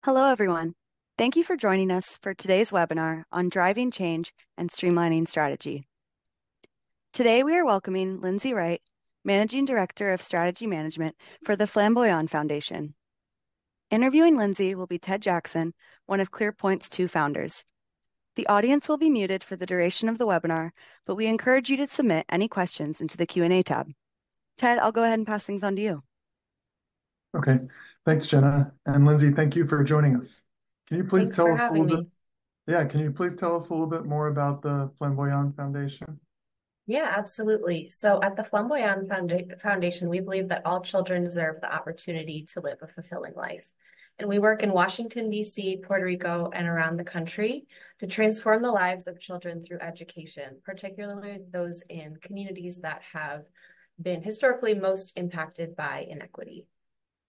Hello, everyone. Thank you for joining us for today's webinar on driving change and streamlining strategy. Today, we are welcoming Lindsay Wright, Managing Director of Strategy Management for the Flamboyan Foundation. Interviewing Lindsay will be Ted Jackson, one of ClearPoint's two founders. The audience will be muted for the duration of the webinar, but we encourage you to submit any questions into the Q&A tab. Ted, I'll go ahead and pass things on to you. Okay, thanks, Jenna. And Lindsay, thank you for joining us. Can you please Thanks for tell us a having little bit? me. Yeah, can you please tell us a little bit more about the Flamboyant Foundation? Yeah, absolutely. So at the Foundation, we believe that all children deserve the opportunity to live a fulfilling life. And we work in Washington, D.C., Puerto Rico, and around the country to transform the lives of children through education, particularly those in communities that have been historically most impacted by inequity.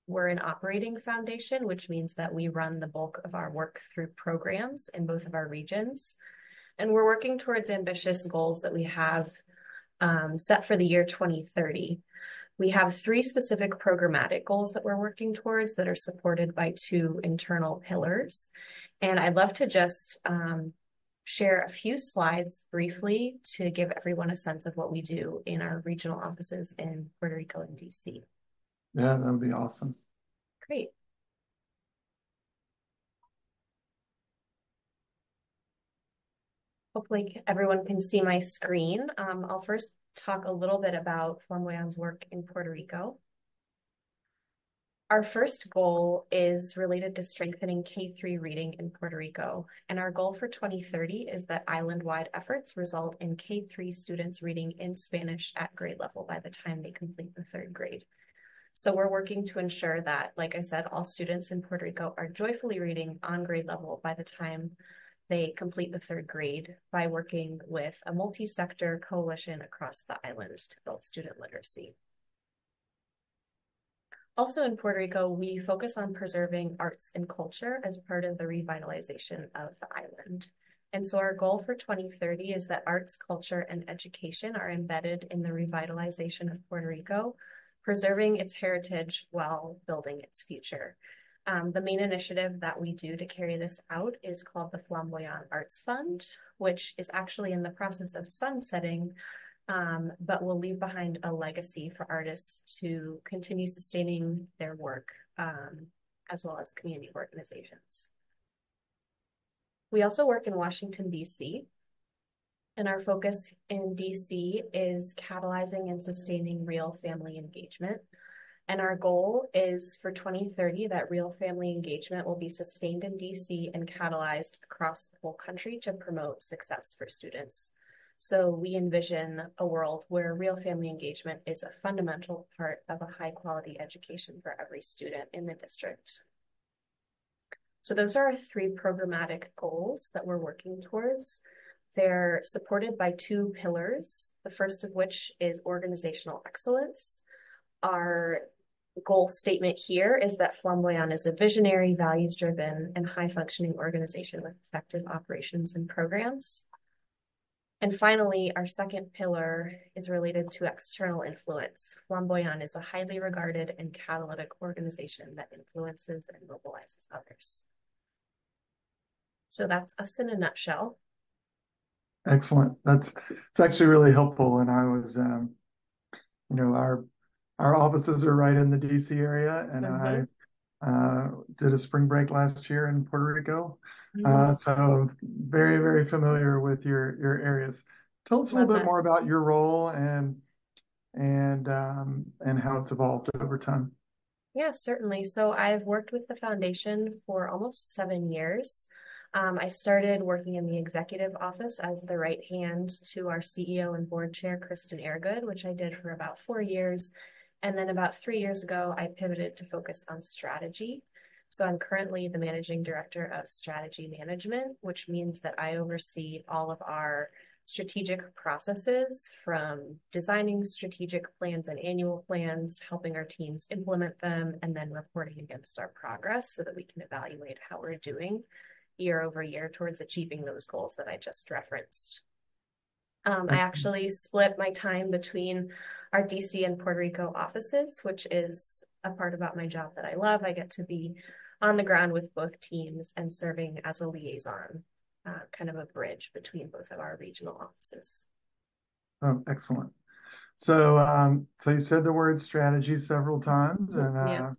We're an operating foundation, which means that we run the bulk of our work through programs in both of our regions. And we're working towards ambitious goals that we have set for the year 2030. We have three specific programmatic goals that we're working towards that are supported by two internal pillars. And I'd love to just share a few slides briefly to give everyone a sense of what we do in our regional offices in Puerto Rico and DC. Yeah, that would be awesome. Great. Hopefully everyone can see my screen. I'll first talk a little bit about Flamboyant's work in Puerto Rico. Our first goal is related to strengthening K-3 reading in Puerto Rico. And our goal for 2030 is that island-wide efforts result in K-3 students reading in Spanish at grade level by the time they complete the third grade. So we're working to ensure that, like I said, all students in Puerto Rico are joyfully reading on grade level by the time they complete the third grade by working with a multi-sector coalition across the island to build student literacy. Also in Puerto Rico, we focus on preserving arts and culture as part of the revitalization of the island. And so our goal for 2030 is that arts, culture, and education are embedded in the revitalization of Puerto Rico, preserving its heritage while building its future. The main initiative that we do to carry this out is called the Flamboyant Arts Fund, which is actually in the process of sunsetting, but will leave behind a legacy for artists to continue sustaining their work, as well as community organizations. We also work in Washington, D.C., and our focus in DC is catalyzing and sustaining real family engagement. And our goal is for 2030 that real family engagement will be sustained in DC and catalyzed across the whole country to promote success for students. So we envision a world where real family engagement is a fundamental part of a high quality education for every student in the district. So those are our three programmatic goals that we're working towards. They're supported by two pillars, the first of which is organizational excellence. Our goal statement here is that Flamboyant is a visionary, values-driven, and high-functioning organization with effective operations and programs. And finally, our second pillar is related to external influence. Flamboyant is a highly regarded and catalytic organization that influences and mobilizes others. So that's us in a nutshell. Excellent. It's actually really helpful. And I was, our offices are right in the DC area, and I did a spring break last year in Puerto Rico. So very, very familiar with your areas. Tell us a little bit more about your role and how it's evolved over time. Yeah, certainly. So I've worked with the foundation for almost 7 years. I started working in the executive office as the right hand to our CEO and board chair, Kristen Airgood, which I did for about 4 years. And then about 3 years ago, I pivoted to focus on strategy. So I'm currently the managing director of strategy management, which means that I oversee all of our strategic processes, from designing strategic plans and annual plans, helping our teams implement them, and then reporting against our progress so that we can evaluate how we're doing year over year towards achieving those goals that I just referenced. I actually split my time between our DC and Puerto Rico offices, which is a part about my job that I love. I get to be on the ground with both teams and serving as a liaison, kind of a bridge between both of our regional offices. Oh, excellent. So, so you said the word strategy several times, and Yeah.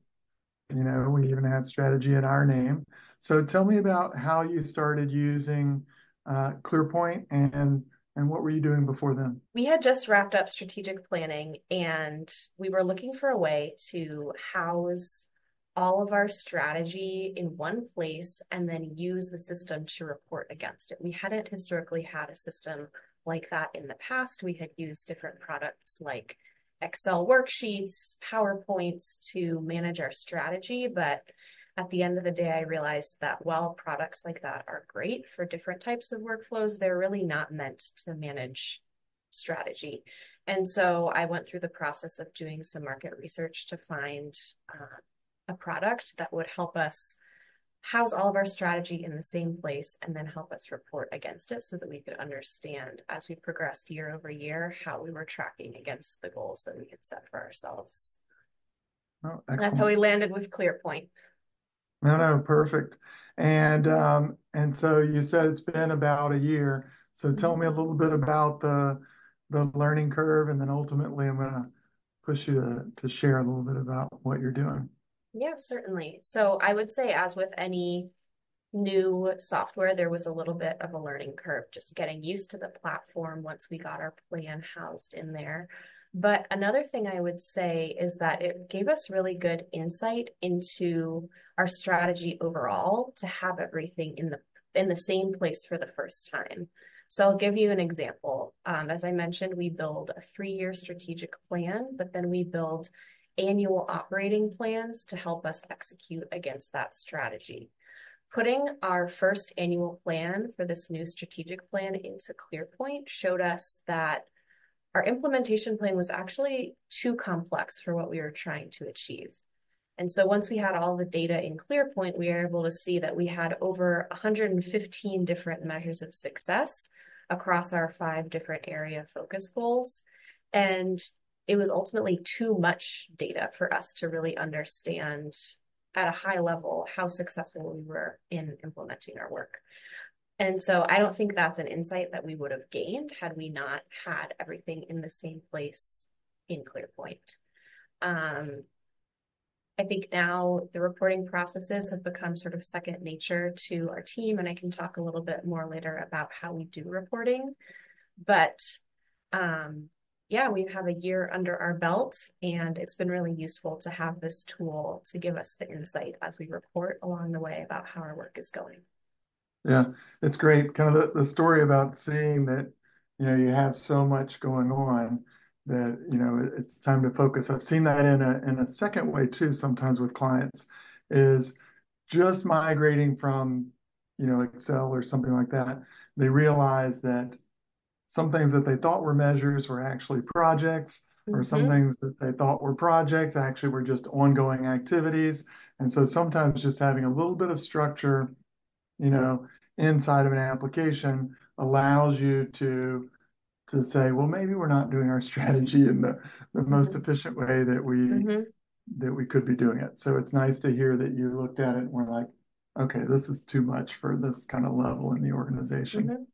you know, we even had strategy in our name. So tell me about how you started using ClearPoint and what were you doing before then? We had just wrapped up strategic planning and we were looking for a way to house all of our strategy in one place and then use the system to report against it. We hadn't historically had a system like that in the past. We had used different products like Excel worksheets, PowerPoints to manage our strategy, but at the end of the day, I realized that while products like that are great for different types of workflows, they're really not meant to manage strategy. And so I went through the process of doing some market research to find a product that would help us house all of our strategy in the same place and then help us report against it so that we could understand as we progressed year over year how we were tracking against the goals that we had set for ourselves. Oh, That's how we landed with ClearPoint. No, perfect. And so you said it's been about a year. So tell me a little bit about the learning curve, and then ultimately I'm going to push you to share a little bit about what you're doing. Yeah, certainly. So I would say, as with any new software, there was a little bit of a learning curve, just getting used to the platform once we got our plan housed in there. But another thing I would say is that it gave us really good insight into our strategy overall to have everything in the same place for the first time. So I'll give you an example. As I mentioned, we build a 3-year strategic plan, but then we build annual operating plans to help us execute against that strategy. Putting our first annual plan for this new strategic plan into ClearPoint showed us that our implementation plan was actually too complex for what we were trying to achieve. And so once we had all the data in ClearPoint, we were able to see that we had over 115 different measures of success across our 5 different area focus goals. And it was ultimately too much data for us to really understand at a high level how successful we were in implementing our work. And so I don't think that's an insight that we would have gained had we not had everything in the same place in ClearPoint. I think now the reporting processes have become sort of second nature to our team, and I can talk a little bit more later about how we do reporting. But yeah, we have a year under our belt, and it's been really useful to have this tool to give us the insight as we report along the way about how our work is going. Yeah, it's great. Kind of the story about seeing that, you know, you have so much going on that, you know, it's time to focus. I've seen that in a second way too, sometimes with clients, is just migrating from, you know, Excel or something like that. They realize that some things that they thought were measures were actually projects, or some things that they thought were projects actually were just ongoing activities. And so sometimes just having a little bit of structure, you know, inside of an application allows you to say, well, maybe we're not doing our strategy in the most efficient way that we could be doing it. So it's nice to hear that you looked at it and were like, okay, this is too much for this kind of level in the organization.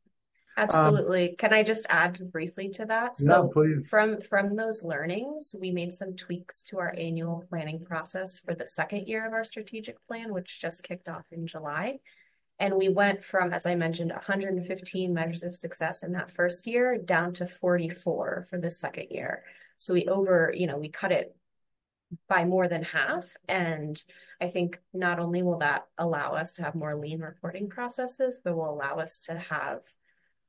Absolutely. Can I just add briefly to that? Yeah, So please. from those learnings, we made some tweaks to our annual planning process for the second year of our strategic plan, which just kicked off in July. And we went from, as I mentioned, 115 measures of success in that first year down to 44 for the second year. So we cut it by more than half. And I think not only will that allow us to have more lean reporting processes, but will allow us to have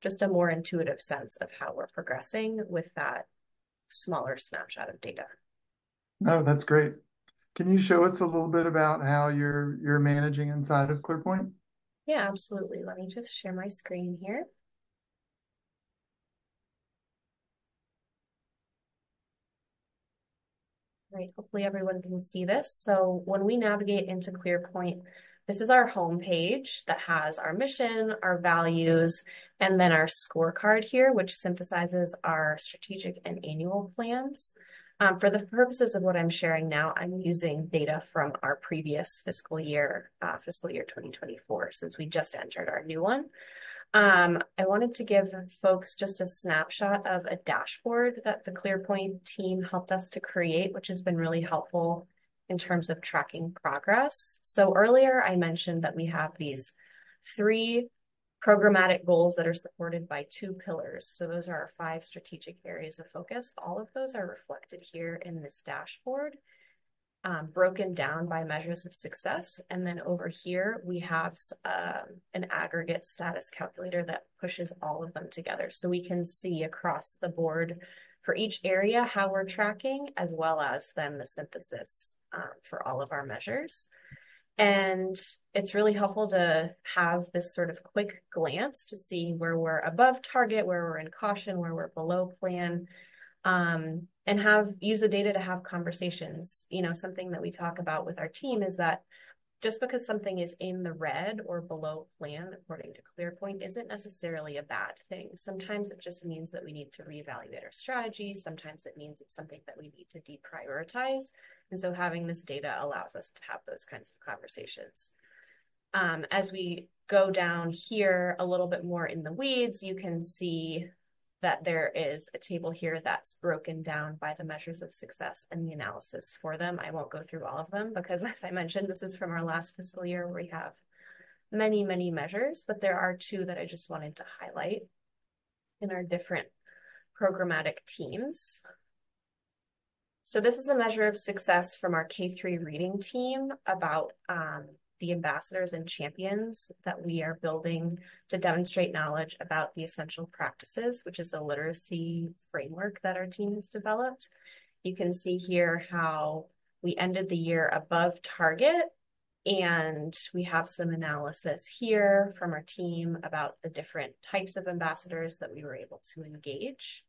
just a more intuitive sense of how we're progressing with that smaller snapshot of data. No, that's great. Can you show us a little bit about how you're managing inside of ClearPoint? Yeah, absolutely. Let me just share my screen here. Right, hopefully everyone can see this. So when we navigate into ClearPoint, this is our home page that has our mission, our values, and then our scorecard here, which synthesizes our strategic and annual plans. For the purposes of what I'm sharing now, I'm using data from our previous fiscal year 2024, since we just entered our new one. I wanted to give folks just a snapshot of a dashboard that the ClearPoint team helped us to create, which has been really helpful in terms of tracking progress. So earlier I mentioned that we have these 3 programmatic goals that are supported by 2 pillars. So those are our 5 strategic areas of focus. All of those are reflected here in this dashboard, broken down by measures of success. And then over here, we have an aggregate status calculator that pushes all of them together. So we can see across the board for each area how we're tracking, as well as then the synthesis for all of our measures. And it's really helpful to have this sort of quick glance to see where we're above target, where we're in caution, where we're below plan, and use the data to have conversations. You know, something that we talk about with our team is that just because something is in the red or below plan, according to ClearPoint, isn't necessarily a bad thing. Sometimes it just means that we need to reevaluate our strategy. Sometimes it means it's something that we need to deprioritize. And so having this data allows us to have those kinds of conversations. As we go down here a little bit more in the weeds, you can see that there is a table here that's broken down by the measures of success and the analysis for them. I won't go through all of them because, as I mentioned, this is from our last fiscal year where we have many, many measures, but there are 2 that I just wanted to highlight in our different programmatic teams. So this is a measure of success from our K-3 reading team about the ambassadors and champions that we are building to demonstrate knowledge about the essential practices, which is a literacy framework that our team has developed. You can see here how we ended the year above target, and we have some analysis here from our team about the different types of ambassadors that we were able to engage.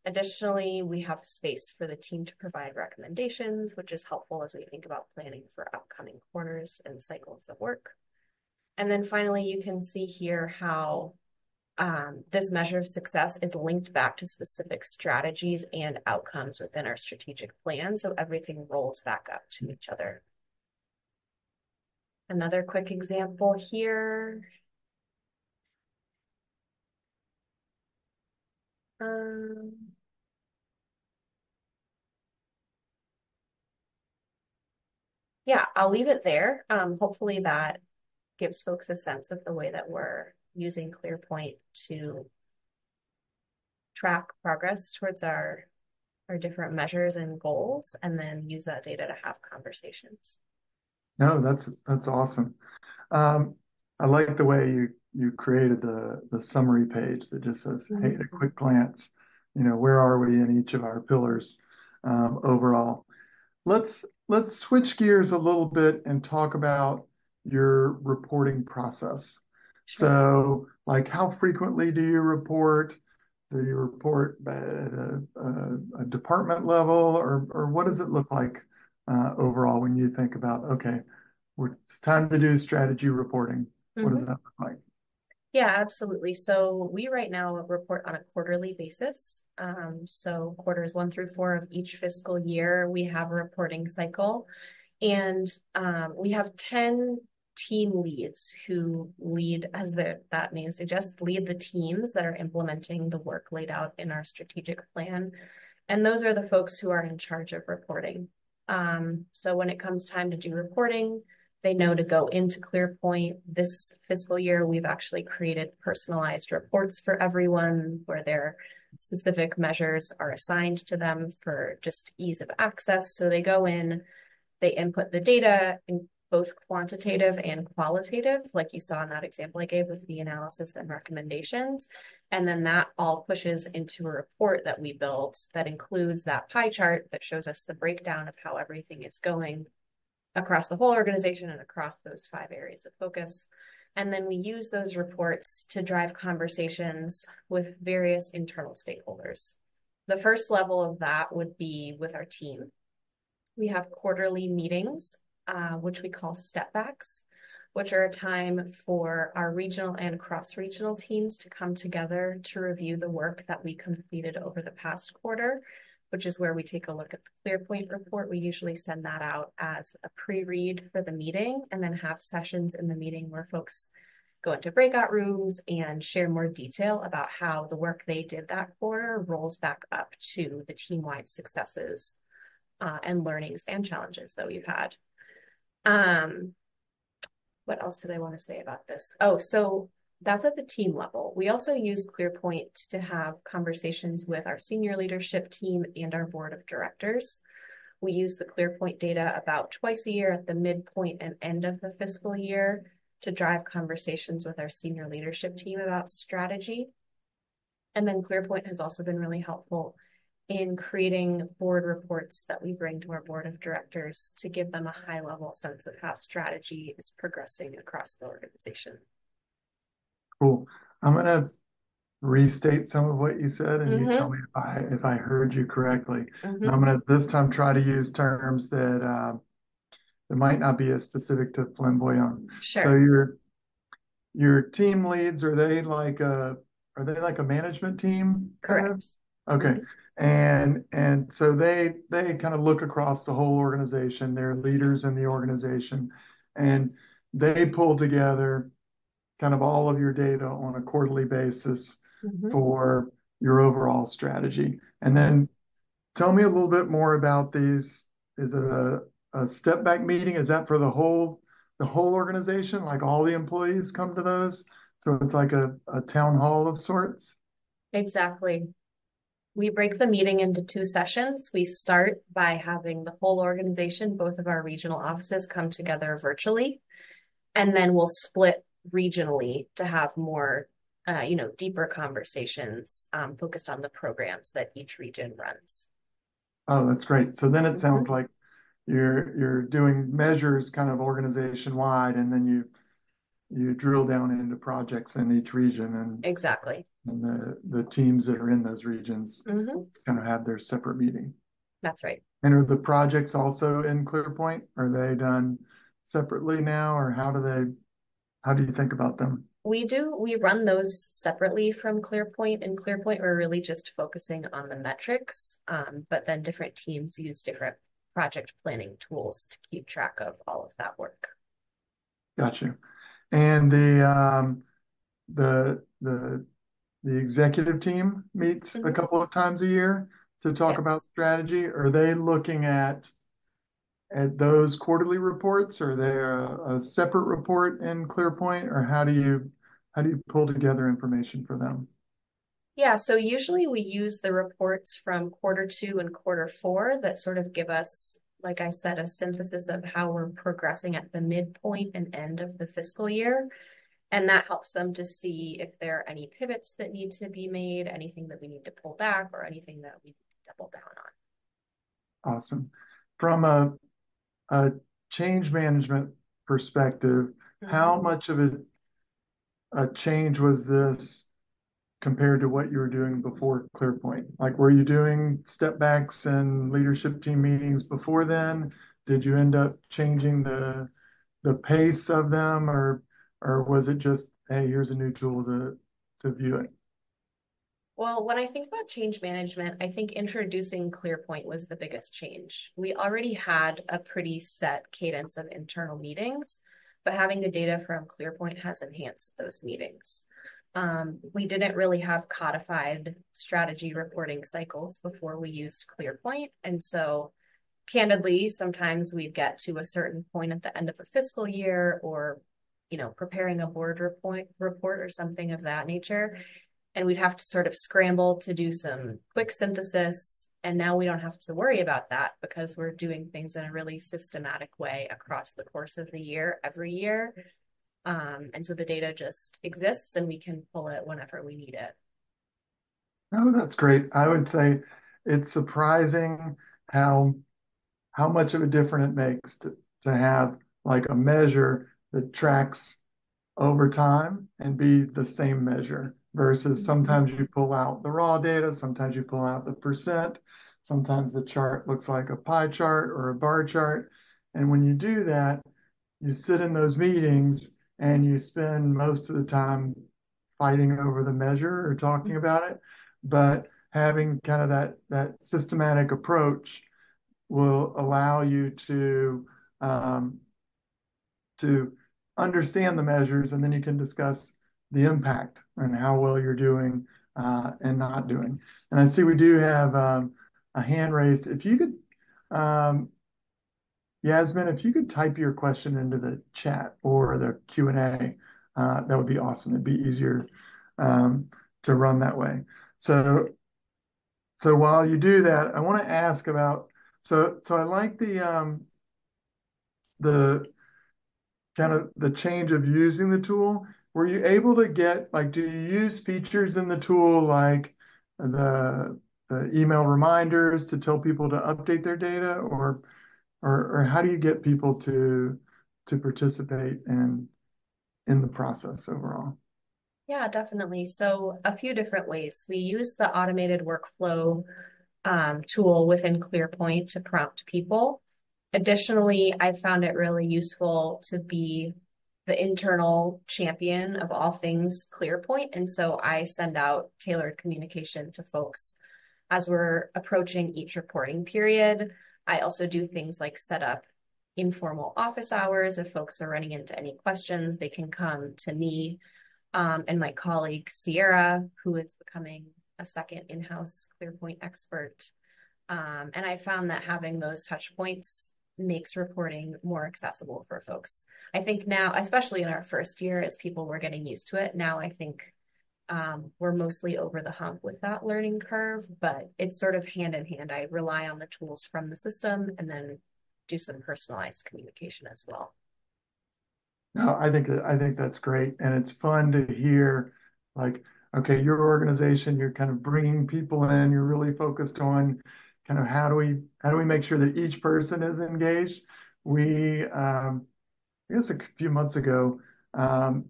Additionally, we have space for the team to provide recommendations, which is helpful as we think about planning for upcoming quarters and cycles of work. And then finally, you can see here how this measure of success is linked back to specific strategies and outcomes within our strategic plan. So everything rolls back up to each other. Another quick example here. Yeah, I'll leave it there. Hopefully that gives folks a sense of the way that we're using ClearPoint to track progress towards our different measures and goals, and then use that data to have conversations. No, that's awesome. I like the way you created the summary page that just says, hey, at a quick glance, you know, where are we in each of our pillars overall. Let's switch gears a little bit and talk about your reporting process. Sure. So, like, how frequently do you report? Do you report at a department level, or what does it look like overall when you think about, okay, it's time to do strategy reporting? What does that look like? Yeah, absolutely. So we right now report on a quarterly basis. So quarters 1 through 4 of each fiscal year, we have a reporting cycle. And we have 10 team leads who lead, as that name suggests, lead the teams that are implementing the work laid out in our strategic plan. And those are the folks who are in charge of reporting. So when it comes time to do reporting, they know to go into ClearPoint. This fiscal year, we've actually created personalized reports for everyone where their specific measures are assigned to them for just ease of access. So they go in, they input the data in both quantitative and qualitative, like you saw in that example I gave with the analysis and recommendations. And then that all pushes into a report that we built that includes that pie chart that shows us the breakdown of how everything is going across the whole organization and across those 5 areas of focus. And then we use those reports to drive conversations with various internal stakeholders. The first level of that would be with our team. We have quarterly meetings, which we call step backs, which are a time for our regional and cross-regional teams to come together to review the work that we completed over the past quarter. which is where we take a look at the ClearPoint report. We usually send that out as a pre-read for the meeting and then have sessions in the meeting where folks go into breakout rooms and share more detail about how the work they did that quarter rolls back up to the team-wide successes and learnings and challenges that we've had. What else did I want to say about this? Oh, so that's at the team level. We also use ClearPoint to have conversations with our senior leadership team and our board of directors. We use the ClearPoint data about twice a year at the midpoint and end of the fiscal year to drive conversations with our senior leadership team about strategy. And then ClearPoint has also been really helpful in creating board reports that we bring to our board of directors to give them a high-level sense of how strategy is progressing across the organization. Cool. I'm going to restate some of what you said, and you tell me if I heard you correctly. And I'm going to this time try to use terms that that might not be as specific to Flamboyan. Sure. So your team leads, are they like a management team? Correct. Okay. And so they kind of look across the whole organization. They're leaders in the organization, and they pull together kind of all of your data on a quarterly basis for your overall strategy. And then tell me a little bit more about these. Is it a step back meeting? Is that for the whole organization? Like all the employees come to those? So it's like a town hall of sorts? Exactly. We break the meeting into 2 sessions. We start by having the whole organization, both of our regional offices, come together virtually, and then we'll split regionally to have more, deeper conversations focused on the programs that each region runs. Oh, that's great. So then it sounds like you're doing measures kind of organization wide, and then you drill down into projects in each region, and exactly. And the teams that are in those regions kind of have their separate meeting. That's right. And are the projects also in ClearPoint? Are they done separately now, or how do you think about them? We run those separately from ClearPoint. In ClearPoint, we're really just focusing on the metrics, but then different teams use different project planning tools to keep track of all of that work. Gotcha. And the executive team meets a couple of times a year to talk about strategy. Are they looking at those quarterly reports? Or are they a separate report in ClearPoint, or how do you pull together information for them? Yeah, so usually we use the reports from Q2 and Q4 that sort of give us, like I said, a synthesis of how we're progressing at the midpoint and end of the fiscal year. And that helps them to see if there are any pivots that need to be made, anything that we need to pull back, or anything that we need to double down on. Awesome. From a change management perspective, how much of a change was this compared to what you were doing before ClearPoint? Like, were you doing step backs and leadership team meetings before then? Did you end up changing the pace of them, or was it just, hey, here's a new tool to view it? Well, when I think about change management, I think introducing ClearPoint was the biggest change. We already had a pretty set cadence of internal meetings, but having the data from ClearPoint has enhanced those meetings. We didn't really have codified strategy reporting cycles before we used ClearPoint. And so candidly, sometimes we'd get to a certain point at the end of a fiscal year, or preparing a board report or something of that nature. And we'd have to sort of scramble to do some quick synthesis. And now we don't have to worry about that because we're doing things in a really systematic way across the course of the year, every year. And so the data just exists and we can pull it whenever we need it. Oh, that's great. I would say it's surprising how much of a difference it makes to have like a measure that tracks over time and be the same measure versus sometimes you pull out the raw data, sometimes you pull out the percent, sometimes the chart looks like a pie chart or a bar chart. And when you do that, you sit in those meetings and you spend most of the time fighting over the measure or talking about it. But having kind of that systematic approach will allow you um, to understand the measures, and then you can discuss the impact and how well you're doing and not doing. And I see we do have a hand raised. If you could, Yasmin, if you could type your question into the chat or the Q&A, that would be awesome. It'd be easier to run that way. So while you do that, I want to ask about, so I like the kind of the change of using the tool. Were you able to get, like, do you use features in the tool like the email reminders to tell people to update their data, or how do you get people to participate in the process overall? Yeah, definitely. So a few different ways. We use the automated workflow tool within ClearPoint to prompt people. Additionally, I found it really useful to be the internal champion of all things ClearPoint. And so I send out tailored communication to folks as we're approaching each reporting period. I also do things like set up informal office hours. If folks are running into any questions, they can come to me and my colleague Sierra, who is becoming a second in-house ClearPoint expert. And I found that having those touch points makes reporting more accessible for folks. I think now, especially in our first year, as people were getting used to it, now I think we're mostly over the hump with that learning curve, but it's sort of hand in hand. I rely on the tools from the system and then do some personalized communication as well. No, I think that's great, and it's fun to hear, like, okay, your organization, you're kind of bringing people in, you're really focused on kind of how do we make sure that each person is engaged. We, I guess a few months ago,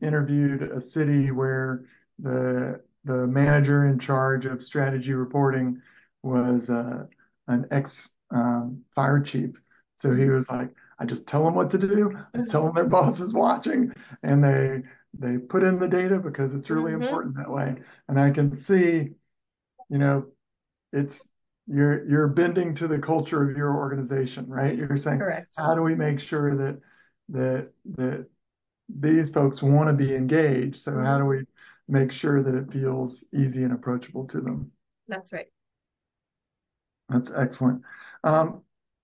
interviewed a city where the manager in charge of strategy reporting was an ex fire chief. So he was like, I just tell them what to do. I tell them their boss is watching, and they put in the data because it's really important that way. And I can see, you know, it's you're bending to the culture of your organization, right? You're saying, Correct. how do we make sure that these folks want to be engaged? So how do we make sure that it feels easy and approachable to them? That's right. That's excellent.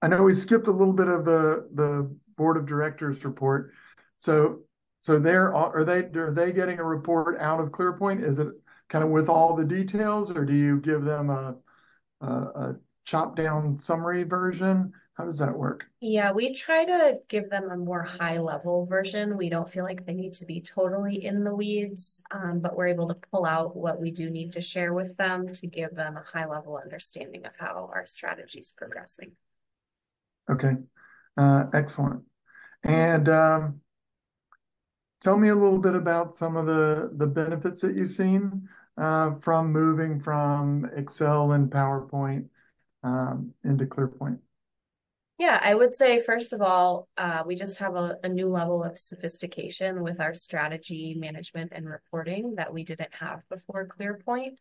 I know we skipped a little bit of the board of directors report. So are they getting a report out of ClearPoint? Is it kind of with all the details, or do you give them a chopped down summary version? How does that work? Yeah, we try to give them a more high level version. We don't feel like they need to be totally in the weeds, but we're able to pull out what we do need to share with them to give them a high level understanding of how our strategy is progressing. Okay, excellent. And tell me a little bit about some of the benefits that you've seen from moving from Excel and PowerPoint into ClearPoint. Yeah, I would say, first of all, we just have a new level of sophistication with our strategy management and reporting that we didn't have before ClearPoint.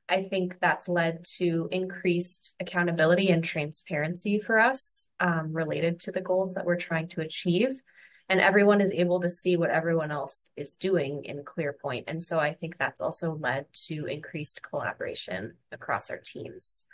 I think that's led to increased accountability and transparency for us related to the goals that we're trying to achieve. And everyone is able to see what everyone else is doing in ClearPoint. And so I think that's also led to increased collaboration across our teams.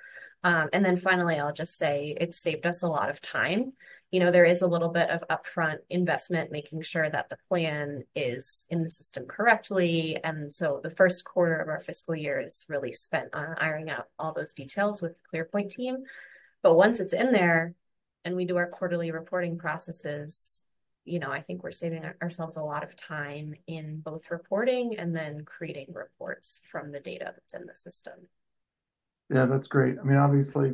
And then finally, I'll just say it's saved us a lot of time. You know, there is a little bit of upfront investment, making sure that the plan is in the system correctly. And so the first quarter of our fiscal year is really spent on ironing out all those details with the ClearPoint team. But once it's in there and we do our quarterly reporting processes, you know, I think we're saving ourselves a lot of time in both reporting and then creating reports from the data that's in the system. Yeah, that's great. I mean, obviously,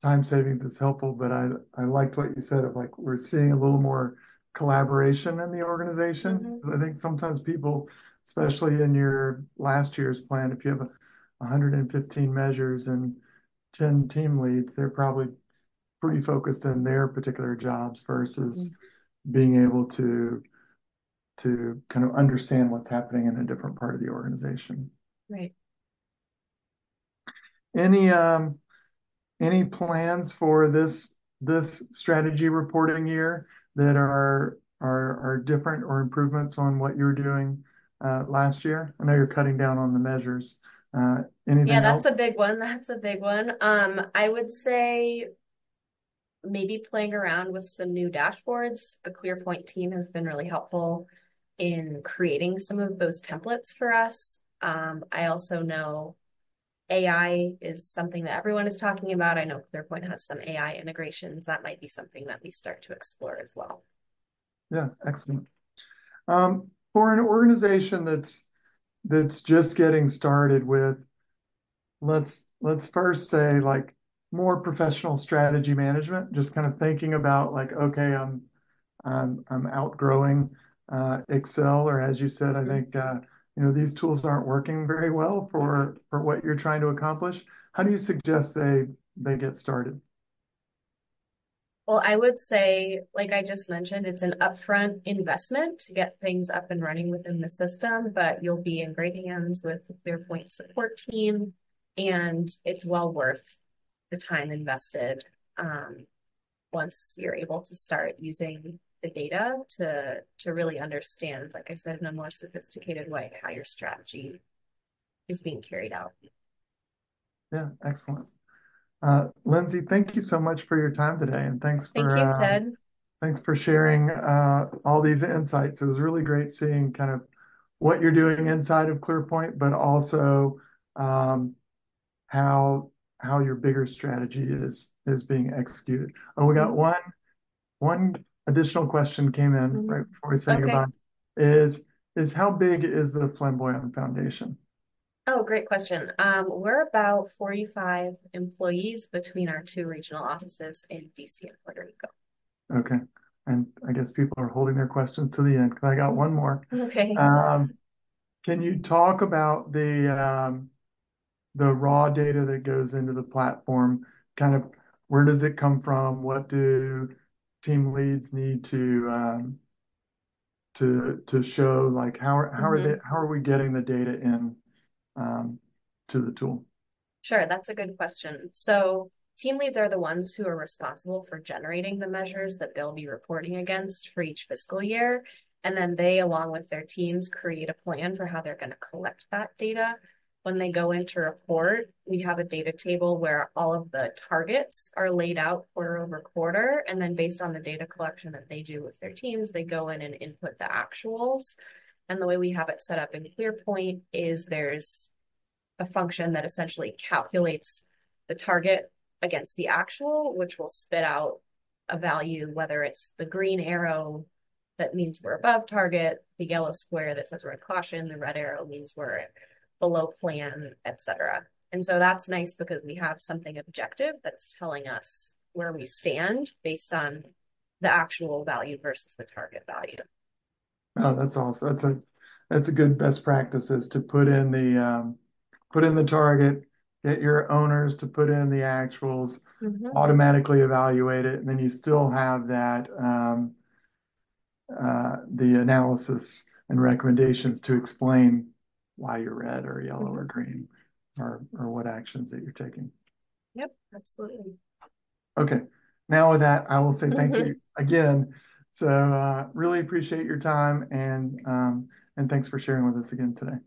time savings is helpful, but I liked what you said of, like, we're seeing a little more collaboration in the organization. I think sometimes people, especially in your last year's plan, if you have 115 measures and 10 team leads, they're probably pretty focused in their particular jobs versus being able to kind of understand what's happening in a different part of the organization. Right. Any plans for this strategy reporting year that are different or improvements on what you were doing last year? I know you're cutting down on the measures. Yeah, Anything that's else? a big one. That's a big one. I would say maybe playing around with some new dashboards. The ClearPoint team has been really helpful in creating some of those templates for us. I also know AI is something that everyone is talking about. I know ClearPoint has some AI integrations. That might be something that we start to explore as well. Yeah, excellent. For an organization that's just getting started with, let's first say like more professional strategy management, just kind of thinking about like, okay, I'm outgrowing Excel, or as you said, I think these tools aren't working very well for what you're trying to accomplish. How do you suggest they get started? Well, I would say, like I just mentioned, it's an upfront investment to get things up and running within the system, but you'll be in great hands with the ClearPoint support team, and it's well worth the time invested once you're able to start using the data to really understand, like I said, in a more sophisticated way, how your strategy is being carried out. Yeah, excellent. Lindsay, thank you so much for your time today, and Thank you, Ted. thanks for sharing all these insights. It was really great seeing kind of what you're doing inside of ClearPoint, but also um, how your bigger strategy is being executed. Oh, we got one additional question came in right before we say Okay. goodbye. Is how big is the Flamboyan Foundation? Oh, great question. We're about 45 employees between our two regional offices in DC and Puerto Rico. Okay. And I guess people are holding their questions to the end because I got one more. Okay. Can you talk about the raw data that goes into the platform? Kind of where does it come from? What do team leads need to show? Like how are we getting the data in to the tool? Sure, that's a good question. So team leads are the ones who are responsible for generating the measures that they'll be reporting against for each fiscal year. And then they, along with their teams, create a plan for how they're going to collect that data. When they go into report, we have a data table where all of the targets are laid out quarter over quarter. And then based on the data collection that they do with their teams, they go in and input the actuals. And the way we have it set up in ClearPoint is there's a function that essentially calculates the target against the actual, which will spit out a value, whether it's the green arrow that means we're above target, the yellow square that says we're in caution, the red arrow means we're below plan, etc. And so that's nice because we have something objective that's telling us where we stand based on the actual value versus the target value. Oh, that's awesome. That's a good best practice is to put in the target, get your owners to put in the actuals, automatically evaluate it, and then you still have that the analysis and recommendations to explain why you're red or yellow or green or what actions that you're taking. Yep, absolutely. Okay. Now with that, I will say thank you again. So really appreciate your time and thanks for sharing with us again today.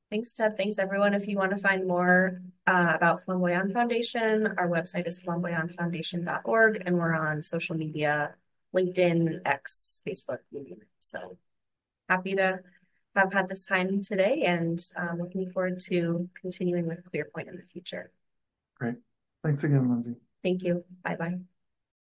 Thanks, Ted. Thanks, everyone. If you want to find more about Flamboyan Foundation, our website is flamboyanfoundation.org, and we're on social media, LinkedIn, X, Facebook, so happy to have had this time today and looking forward to continuing with ClearPoint in the future. Great. Thanks again, Lindsay. Thank you. Bye-bye.